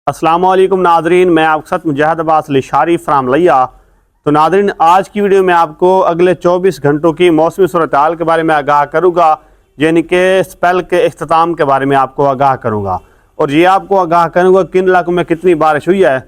अस्सलाम वालेकुम नाजरीन, मैं आपके साथ मुजाहिद अब्बास लिशारी फ्राम लिया। तो नाजरीन, आज की वीडियो में आपको अगले 24 घंटों की मौसमी सूरत-ए-हाल के बारे में आगाह करूँगा, यानी कि स्पेल के इख्तिताम के बारे में आपको आगाह करूँगा और ये आपको आगाह करूँगा किन इलाकों में कितनी बारिश हुई है।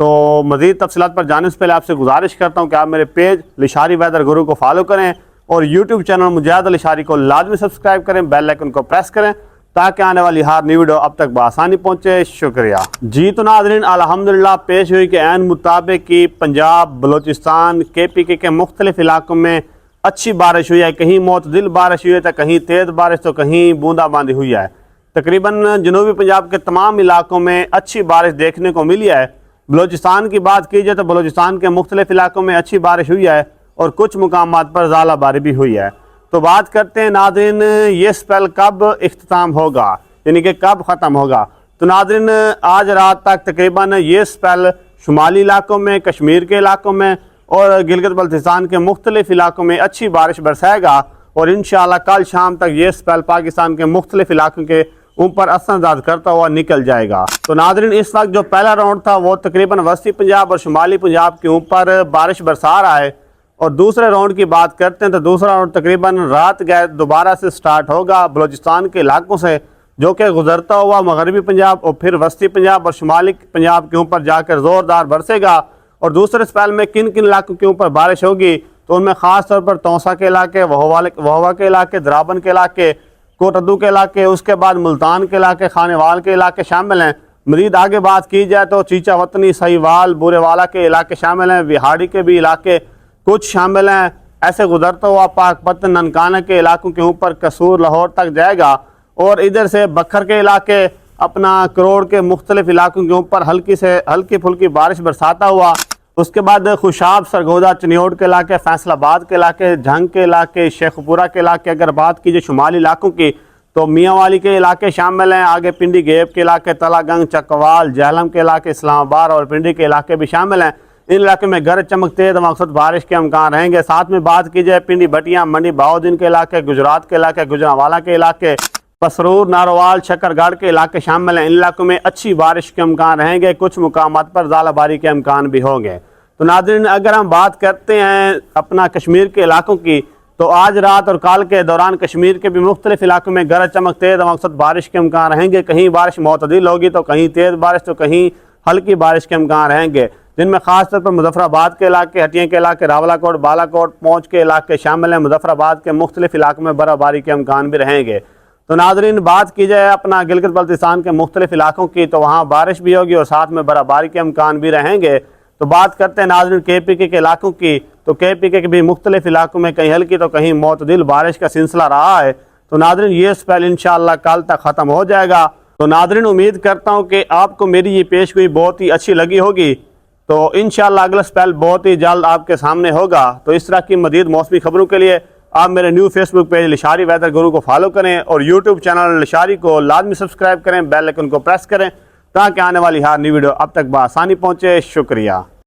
तो मज़ीद तफसीलात पर जाने से पहले आपसे गुजारिश करता हूँ कि आप मेरे पेज लिशारी वेदर गुरु को फॉलो करें और यूट्यूब चैनल मुजाहिद लिशारी को लाजमी सब्सक्राइब करें, बेल आइकन को प्रेस करें ताकि आने वाली हर नई वीडियो अब तक बआसानी पहुँचे। शुक्रिया जी। तो नाज़रीन, अल्हम्दुलिल्लाह पेश हुई कि ऐन मुताबिक की पंजाब, बलोचिस्तान, KPK के मुख्तलिफ इलाकों में अच्छी बारिश हुई है। कहीं मोतदिल बारिश हुई है तो कहीं तेज़ बारिश, तो कहीं बूंदाबांदी हुई है। तकरीबन जनूबी पंजाब के तमाम इलाकों में अच्छी बारिश देखने को मिली है। बलोचिस्तान की बात की जाए तो बलोचिस्तान के मुख्तलिफ इलाकों में अच्छी बारिश हुई है और कुछ मुकामात पर ज़्यादा बारिश भी हुई है। तो बात करते हैं नाज़रीन, ये स्पेल कब इख्तिताम होगा, यानी कि कब ख़त्म होगा। तो नाज़रीन, आज रात तक तकरीबन ये स्पेल शुमाली इलाकों में, कश्मीर के इलाकों में और गिलगित बल्तिस्तान के मुख्तलिफ इलाकों में अच्छी बारिश बरसाएगा और इंशाअल्लाह कल शाम तक ये स्पेल पाकिस्तान के मुख्तलिफ इलाकों के ऊपर असरअंदाज करता हुआ निकल जाएगा। तो नाज़रीन, इस वक्त जो पहला राउंड था वो तकरीबन वस्ती पंजाब और शुमाली पंजाब के ऊपर बारिश बरसा रहा है और दूसरे राउंड की बात करते हैं तो दूसरा राउंड तकरीबन रात गए दोबारा से स्टार्ट होगा बलोचिस्तान के इलाकों से, जो कि गुजरता हुआ मगरबी पंजाब और फिर वस्ती पंजाब और शुमाली पंजाब के ऊपर जाकर ज़ोरदार बरसेगा। और दूसरे स्पेल में किन किन इलाकों के ऊपर बारिश होगी तो उनमें ख़ास तौर पर तौसा के इलाके, वहवा के इलाके, द्राबन के इलाके, कोटद्दू के इलाके, उसके बाद मुल्तान के इलाके, खानेवाल के इलाके शामिल हैं। मज़ीद आगे बात की जाए तो चीचा वतनी, सहीवाल, बुरेवाला के इलाके शामिल हैं। विहाड़ी के भी इलाके कुछ शामिल हैं। ऐसे गुजरता हुआ पाकपतन, ननकाना के इलाकों के ऊपर कसूर, लाहौर तक जाएगा और इधर से बखर के इलाके, अपना करोड़ के मुख्तलिफ इलाकों के ऊपर हल्की फुल्की बारिश बरसाता हुआ। उसके बाद खुशाब, सरगोदा, चनियोट के इलाके, फैसलाबाद के इलाके, झंग के इलाके, शेखपुरा के इलाके। अगर बात कीजिए शुमाली इलाकों की तो मियांवाली के इलाके शामिल हैं। आगे पिंडी गेब के इलाके, तलागंग, चकवाल, जहलम के इलाके, इस्लामाबाद और पिंडी के इलाके भी शामिल हैं। इन इलाके में गरज चमक, तेज मकसद बारिश के अमकान रहेंगे। साथ में बात की जाए पिंडी, भटिया, मंडी, बाउद्दीन के इलाके, गुजरात के इलाके, गुजरांवाला के इलाके, पसरूर, नारोवाल, शकरगढ़ के इलाके शामिल हैं। इन इलाकों में अच्छी बारिश के अमकान रहेंगे। कुछ मुकामात पर ज़ालाबारी के अमकान भी होंगे। तो नाज़रीन, अगर हम बात करते हैं अपना कश्मीर के इलाकों की तो आज रात और कल के दौरान कश्मीर के भी मुख्तलिफ इलाकों में गरज चमक, तेज मकसद बारिश के अमकान रहेंगे। कहीं बारिश मोतदिल होगी तो कहीं तेज़ बारिश, तो कहीं हल्की बारिश के अमकान रहेंगे, जिनमें खास तौर पर मुजफ्फराबाद के इलाके, हटिया के इलाके, रावलाकोट, बालाकोट, पौंच के इलाके शामिल हैं। मुजफ्फराबाद के मुख्तलिफ इलाकों में बर्फबारी के अमकान भी रहेंगे। तो नाज़रीन, बात की जाए अपना गिलगित बल्तिस्तान के मुख्तलिफ इलाकों की तो वहाँ बारिश भी होगी और साथ में बर्फबारी के अमकान भी रहेंगे। तो बात करते हैं नाज़रीन KPK के इलाकों की तो KPK के भी मुख्तलिफ इलाकों में कहीं हल्की तो कहीं मोतदिल बारिश का सिलसिला रहा है। तो नाज़रीन, ये स्पेल इंशाअल्लाह कल तक ख़त्म हो जाएगा। तो नाज़रीन, उम्मीद करता हूँ कि आपको मेरी ये पेशगोई बहुत ही अच्छी लगी होगी। तो इंशाअल्लाह अगला स्पेल बहुत ही जल्द आपके सामने होगा। तो इस तरह की मज़ीद मौसमी खबरों के लिए आप मेरे न्यू फेसबुक पेज लिशारी वेदर गुरु को फॉलो करें और यूट्यूब चैनल लिशारी को लाजमी सब्सक्राइब करें, बेल आइकन को प्रेस करें ताकि आने वाली हर नई वीडियो अब तक बआसानी पहुँचे। शुक्रिया।